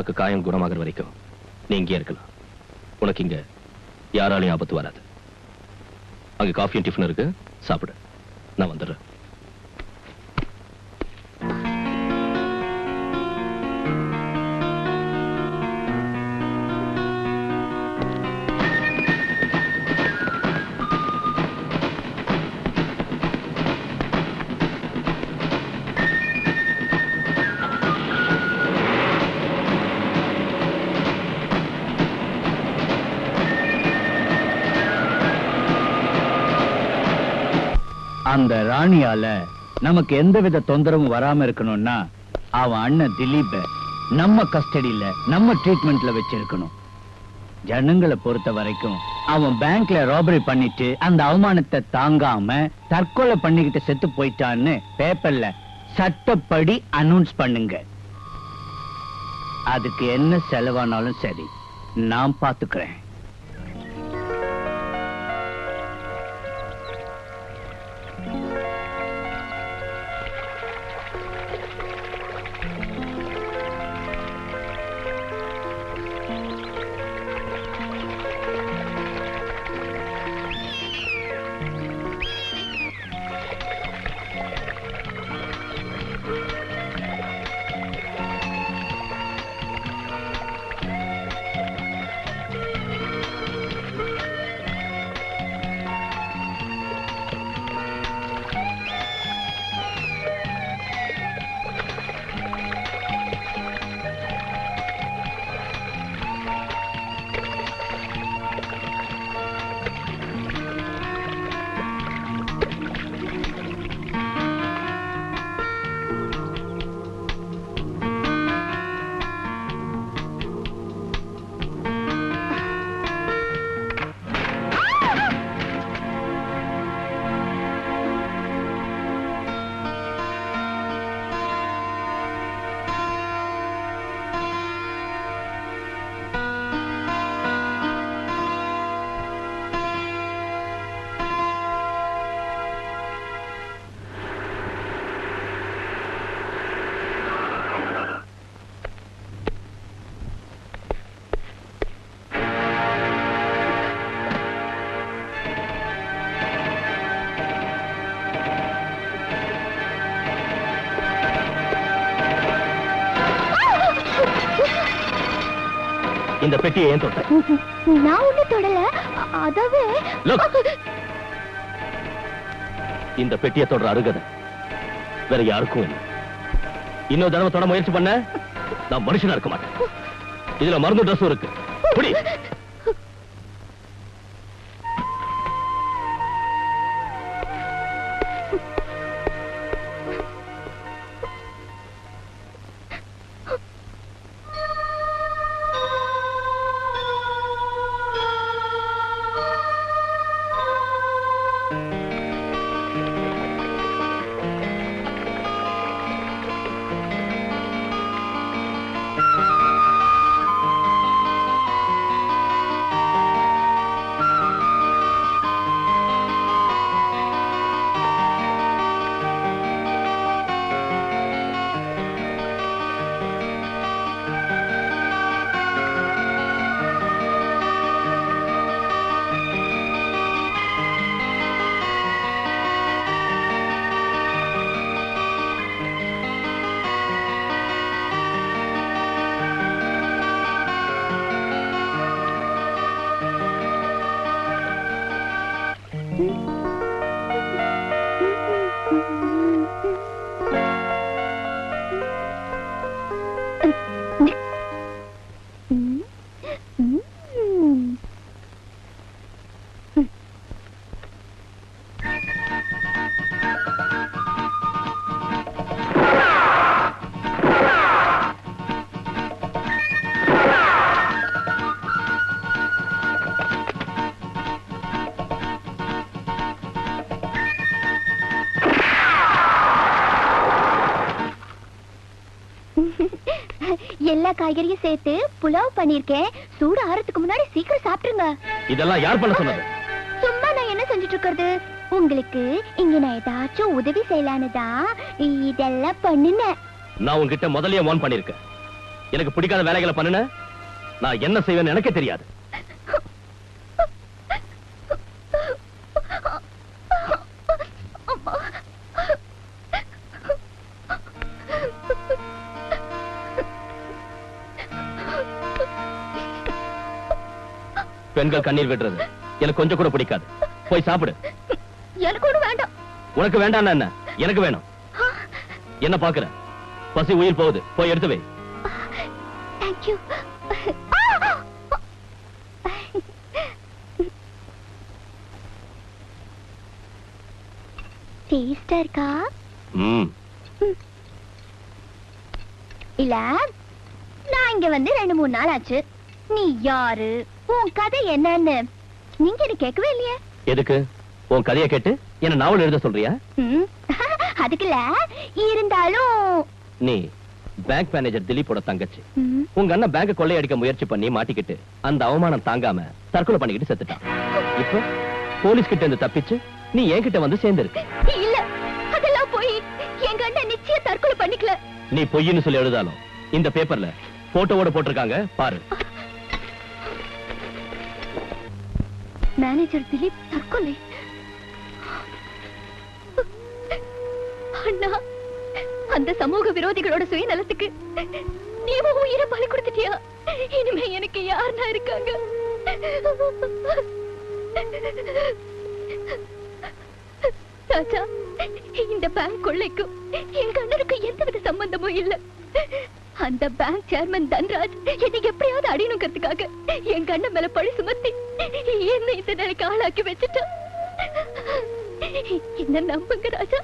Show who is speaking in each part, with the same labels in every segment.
Speaker 1: உனக்கு காயம் குணமாகிற வரைக்கும் நீ இங்கே இருக்கலாம். உனக்கு இங்க யாராலையும் ஆபத்து வராது. அங்க காஃபியும் டிஃபன் இருக்கு, சாப்பிடு. நான் வந்துடுறேன்.
Speaker 2: அந்த ராணியால நமக்கு எந்தவித தொந்தரவும் வராம இருக்கணும்னா அவன் அண்ணன் திலீப நம்ம கஸ்டடியில நம்ம ட்ரீட்மெண்ட்ல வச்சிருக்கணும். ஜனங்களை பொறுத்த வரைக்கும் அவன் பேங்க்ல ராபரி பண்ணிட்டு அந்த அவமானத்தை தாங்காம தற்கொலை பண்ணிக்கிட்டு செத்து போயிட்டான்னு பேப்பர்ல சட்டப்படி அனௌன்ஸ் பண்ணுங்க. அதுக்கு என்ன செலவானாலும் சரி, நான் பாத்துக்கிறேன்.
Speaker 1: இந்த பெட்டியை ஏன் தொட்ட?
Speaker 3: நான் ஒண்ணு தொடல. அதவே
Speaker 1: இந்த பெட்டியை தொடர அருகதை வேற யாருக்கும் இல்லை. இன்னொரு தடவை தொட முயற்சி பண்ண நான் மனுஷனா இருக்க மாட்டேன். இதுல மருந்து ட்ரெஸ்ஸும் இருக்கு. புடி.
Speaker 3: எல்லா காய்கறியும் சேர்த்து புலாவ் பண்ணிருக்கேன். சூடு ஆறதுக்கு முன்னாடி சீக்கிரம் சாப்பிட்டுருங்க.
Speaker 1: இதெல்லாம் யார் பண்ண சொன்னது?
Speaker 3: சும்மா நான் என்ன செஞ்சுட்டு இருக்கிறது? உங்களுக்கு இங்க நான் ஏதாச்சும் உதவி செய்யலான்னு தான் இதெல்லாம் பண்ணுனேன்.
Speaker 1: நான் உன்கிட்ட முதல்லயே வார்ன் பண்ணிருக்கேன். எனக்கு பிடிக்காத வேலைகளை பண்ணுன நான் என்ன செய்வேன்னு எனக்கே தெரியாது. பெண்கள் கண்ணீர் விடுறது எனக்கு கொஞ்சம் கூட பிடிக்காது. போய் சாப்பிடு.
Speaker 3: எனக்கு ஒண்ணு வேண்டாம்.
Speaker 1: உனக்கு வேண்டாம் என்ன, எனக்கு வேணும். என்ன பாக்குற? பசி உயிர் போகுது, போய் எடுத்து வை.
Speaker 3: Thank you. டேஸ்டா இருக்கா? இல்ல, நான் இங்க வந்து 2-3 நாள் ஆச்சு. நீ யாரு, உன் கதை என்னன்னு நீங்க என்ன கேட்கவே இல்லையே.
Speaker 1: எதுக்கு? உன் கதையை கேட்டு என்ன நாவல் எழுத சொல்றியா?
Speaker 3: அதுக்குல இருந்தாலும்
Speaker 1: நீ பேங்க் மேனேஜர் திலீப்போட தங்கச்சி. உங்க அண்ணன் பேங்க கொள்ளையடிக்க முயற்சி பண்ணி மாட்டிக்கிட்டு அந்த அவமானம் தாங்காம தற்கொலை பண்ணிக்கிட்டு செத்துட்டான். இப்போ போலீஸ் கிட்ட இருந்து தப்பிச்சு நீ என்கிட்ட வந்து சேர்ந்திருக்க.
Speaker 3: இல்ல, அதெல்லாம் போய் எங்க அண்ணன் நிச்சயம் தற்கொலை பண்ணிக்கல.
Speaker 1: நீ பொய்ன்னு சொல்லி எழுதாலும் இந்த பேப்பர்ல போட்டோவோட போட்டிருக்காங்க பாரு.
Speaker 3: மேனேஜர் திலீப் தற்கொலை. அண்ணா, அந்த சமூக விரோதிகளோட சுயநலத்துக்கு நீ உயிரை பலி கொடுத்துட்டியா? இனிமே எனக்கு யாருன்னா இருக்காங்க? ராஜா, இந்த பேங்க் கொள்ளைக்கும் எங்க அண்ணனுக்கு எந்தவித சம்பந்தமும் இல்ல. அந்த பேங்க் சேர்மன் தன்ராஜ் என்னை எப்படியாவது அடியணுங்கிறதுக்காக எங்க அண்ணன் மேல பழி சுமத்தி என்ன இந்த நிலைக்கு ஆளாக்கி வச்சுட்டான். என்ன நம்புங்க ராஜா,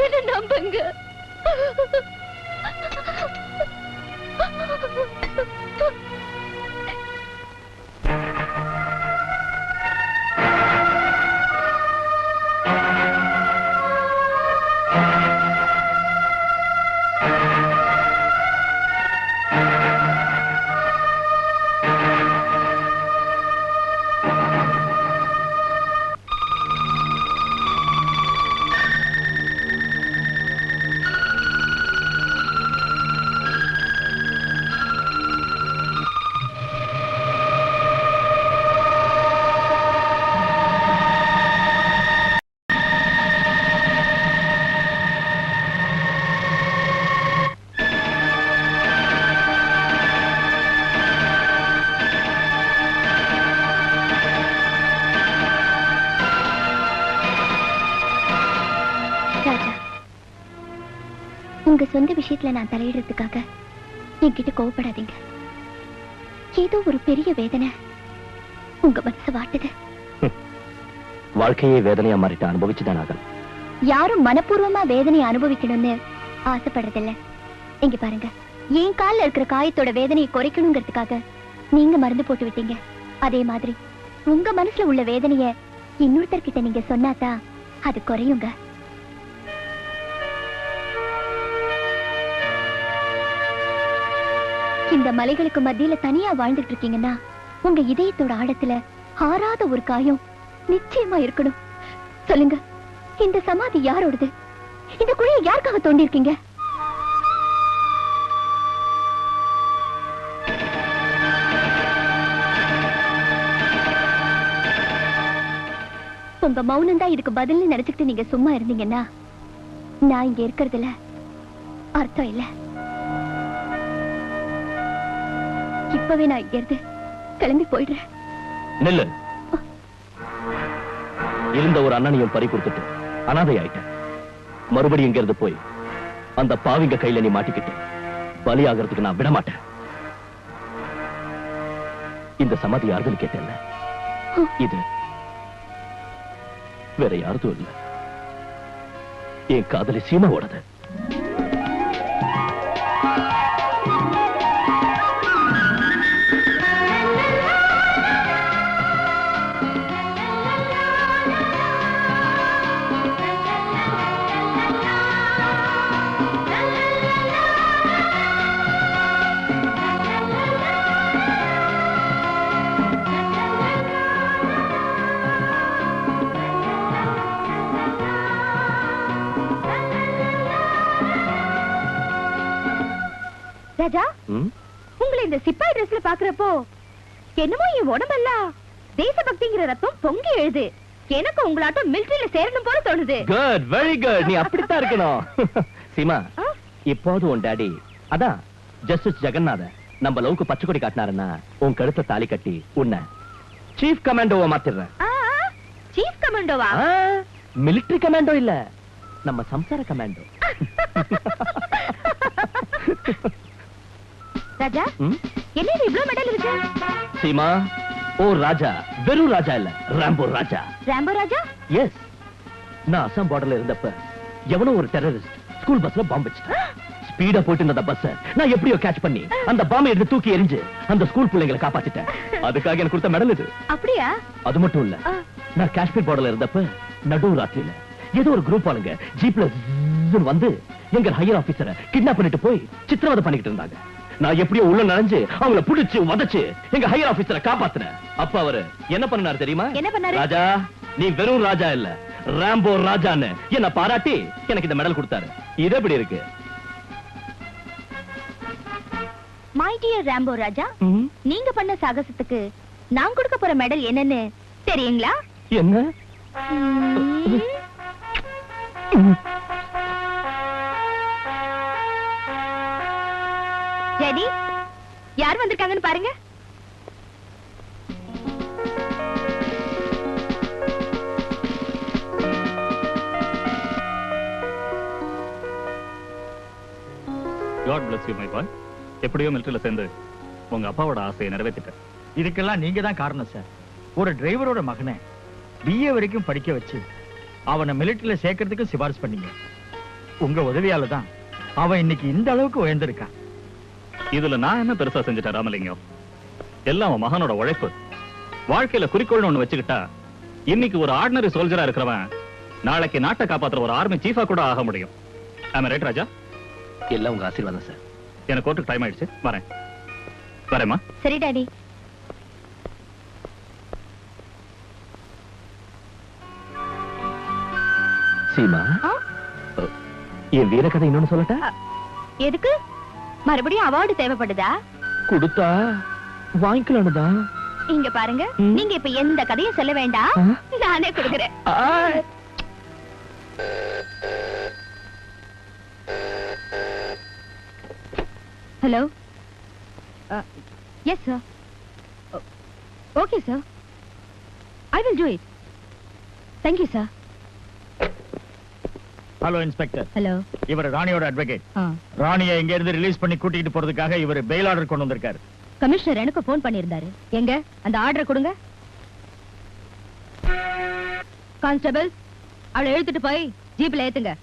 Speaker 3: என்ன நம்புங்க. உங்க சொந்த விஷயத்துல நான் தலையிடுறதுக்காக என்கிட்ட கோவப்படாதீங்க. ஏதோ ஒரு பெரிய வேதனை உங்க மனசு வாட்டுது.
Speaker 1: வாழ்க்கையே வேதனையா மாறிட்டு அனுபவிச்சுதான் ஆகணும்.
Speaker 3: யாரும் மனப்பூர்வமா வேதனையை அனுபவிக்கணும்னு ஆசைப்படுறதில்ல. இங்க பாருங்க, என் கால்ல இருக்கிற காயத்தோட வேதனையை குறைக்கணுங்கிறதுக்காக நீங்க மருந்து போட்டு விட்டீங்க. அதே மாதிரி உங்க மனசுல உள்ள வேதனைய இன்னொருத்தர்கிட்ட நீங்க சொன்னாதான் அது குறையுங்க. இந்த மலைகளுக்கு மத்தியில தனியா வாழ்ந்துட்டு இருக்கீங்கன்னா உங்க இதயத்தோட ஆழத்துல ஆறாத ஒரு காயம் நிச்சயமா இருக்கணும். சொல்லுங்க, இந்த சமாதி யாரோடது? இந்த குழியை யாருக்காக தோண்டிருக்கீங்க? உங்க மௌனம் தான் இதுக்கு பதில்னு நினைச்சுக்கிட்டு நீங்க சும்மா இருந்தீங்கன்னா நான் இங்க இருக்கிறதுல அர்த்தம் இல்ல. இப்பவே நான் இங்க இருந்து கிளம்பி போயிடுறேன்.
Speaker 1: நெல்லு, இருந்த ஒரு அண்ணனையும் பறி கொடுத்துட்டு அனாதை ஆயிட்டேன். மறுபடியும் இங்க இருந்து போய் அந்த பாவிங்க கையில நீ மாட்டிக்கிட்டு பலியாகிறதுக்கு நான் விட மாட்டேன். இந்த சமாதி யாருன்னு கேட்டேன்ல, இது வேற யாருதும் இல்ல, என் காதலி சீமாவோடது.
Speaker 3: ராஜா, உங்களை இந்த சிப்பாய் ட்ரெஸ்ல பாக்குறப்போ என்னமோ என் உடம்பெல்லாம் தேசபக்திங்கிற ரத்தம் பொங்கி எழுது. எனக்கு உங்களாட்டம் மிலிட்டரியில சேரணும் போல தோணுது.
Speaker 1: Good, very good. நீ அப்படித்தான் இருக்கணும். சீமா, இப்போது உன் டாடி அதான் ஜஸ்டிஸ் ஜெகநாத நம்ம லவுக்கு பச்சை கொடி காட்டினாருன்னா உன் கழுத்தை தாலி கட்டி உன்னை சீஃப் கமாண்டோவா மாத்திடுறேன்.
Speaker 3: சீஃப் கமாண்டோவா?
Speaker 1: மிலிட்டரி கமாண்டோ இல்ல, நம்ம சம்சார கமாண்டோ.
Speaker 3: ராஜா, என்ன இவ்வளவு மெடல் இருக்கு?
Speaker 1: சீமா, ஓ ராஜா வெறும் ராஜா இல்ல, ராம்போ ராஜா.
Speaker 3: ராம்போ ராஜா?
Speaker 1: எஸ். நான் அசாம் பார்டர்ல இருந்தப்ப எவனோ ஒரு டெரரிஸ்ட் ஸ்கூல் பஸ்ல பாம்பு வச்சிட்டான். ஸ்பீடா போயிட்டு இருந்த பஸ் நான் எப்படியோ கேட்ச் பண்ணி அந்த பாம்பை எடுத்து தூக்கி எரிஞ்சு அந்த ஸ்கூல் பிள்ளைங்களை காப்பாத்திட்டேன். அதுக்காக எனக்கு கொடுத்த மெடல் இது.
Speaker 3: அப்படியா?
Speaker 1: அது மட்டும் இல்ல, நான் காஷ்மீர் பார்டர்ல இருந்தப்ப நடு ராத்திரியில ஏதோ ஒரு குரூப் ஆளுங்க ஜீப்ல வந்து எங்க ஹையர் ஆபீசரை கிட்னாப் பண்ணிட்டு போய் சித்திரவதை பண்ணிட்டு இருந்தாங்க. நான் எப்படியோ உள்ள நனைஞ்சு அவங்கள புடிச்சு வதச்சு எங்க ஹையர் ஆபீசரை காப்பாத்தினேன். அப்ப அவரு என்ன பண்ணாரு தெரியுமா?
Speaker 3: என்ன பண்ணாரு?
Speaker 1: ராஜா, நீ வெறும் ராஜா இல்ல, ராம்போ ராஜான்னு என்ன பாராட்டி எனக்கு இந்த மெடல் கொடுத்தாரு. இது எப்படி இருக்கு?
Speaker 3: மை டியர் ராம்போ ராஜா, நீங்க பண்ண சாகசத்துக்கு நான் கொடுக்க போற மெடல் என்னன்னு தெரியுங்களா?
Speaker 1: என்ன?
Speaker 3: ஜெடி, யார் வந்திருக்காங்கன்னு பாருங்க.
Speaker 4: God bless you, my boy. எப்படியோ மிலிட்டரியில சேர்ந்து உங்க அப்பாவோட ஆசையை நிறைவேற்றிட்டேன்.
Speaker 2: இதுக்கெல்லாம் நீங்க தான் காரணம் சார். ஒரு டிரைவரோட மகனை BA வரைக்கும் படிக்க வச்சு அவனை மிலிட்டரியில சேர்க்கறதுக்கு சிபாரிசு பண்ணீங்க. உங்க உதவியால தான் அவன் இன்னைக்கு இந்த அளவுக்கு உயர்ந்திருக்கான்.
Speaker 4: இதுல நான் என்ன பெருசா செஞ்சுட்டேன் ராமலிங்கம்? எல்லாம் அவன் மகனோட உழைப்பு. வாழ்க்கையில குறிக்கோள்னு ஒண்ணு வச்சுக்கிட்டா இன்னைக்கு ஒரு ஆர்டினரி சோல்ஜரா இருக்கிறவன் நாளைக்கு நாட்டை காப்பாத்துற ஒரு ஆர்மி சீஃபா கூட ஆக முடியும். ஆமா ரைட் ராஜா?
Speaker 1: எல்லாம் உங்க ஆசீர்வாதம் சார்.
Speaker 4: எனக்கு கோர்ட்டுக்கு டைம் ஆயிடுச்சு, வரேம்மா.
Speaker 3: சரி டாடி.
Speaker 1: சீமா, என் வீரக்கதை இன்னொன்னு சொல்லட்டா?
Speaker 3: எதுக்கு? மறுபடியும் அவார்டு தேவைப்படுதா?
Speaker 1: கொடுத்தா வாங்கிக்கலாம்தான்.
Speaker 3: இங்க பாருங்க, நீங்க இப்ப எந்த கதையும் சொல்ல வேண்டாம், நானே கொடுக்கிறேன். Hello. Yes sir. Okay sir, I will do it. Thank you sir.
Speaker 2: Hello inspector.
Speaker 3: Hello.
Speaker 2: இவர் ராணியோட அட்வொகேட். ராணியை இங்க இருந்து ரிலீஸ் பண்ணி கூட்டிட்டு போறதுக்காக இவர் பெயில் ஆர்டர் கொண்டு வந்திருக்காரு.
Speaker 3: கமிஷனர் எனக்கு போன் பண்ணியிருந்தாரு. எங்க அந்த ஆர்டர் கொடுங்க. கான்ஸ்டபிள், அவளை எழுத்துட்டு போய் ஜீப்ல ஏத்துங்க.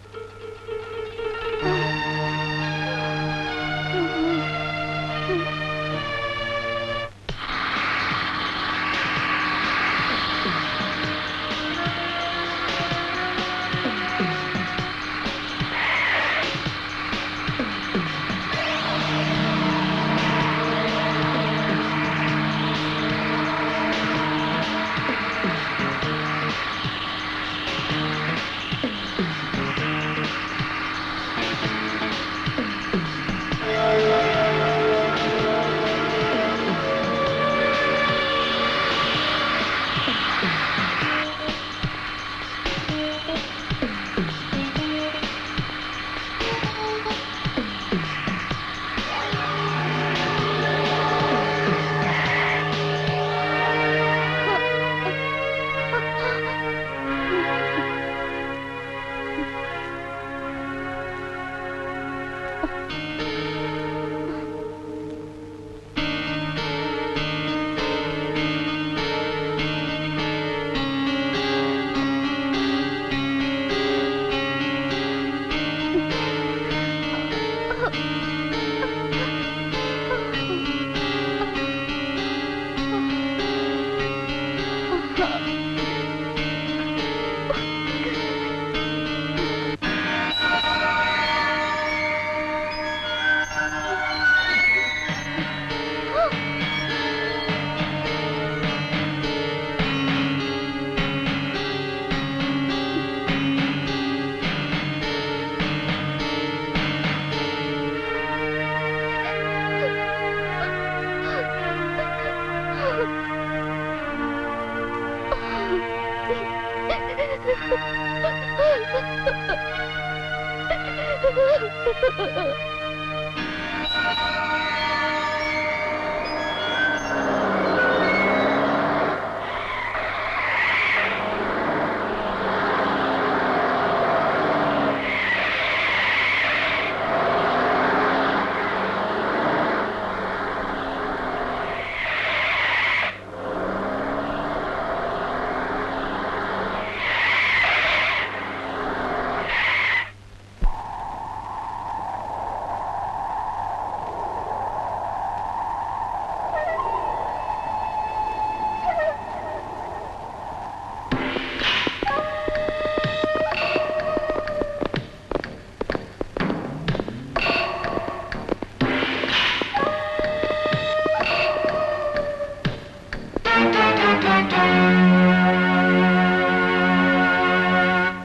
Speaker 3: Ha ha ha ha!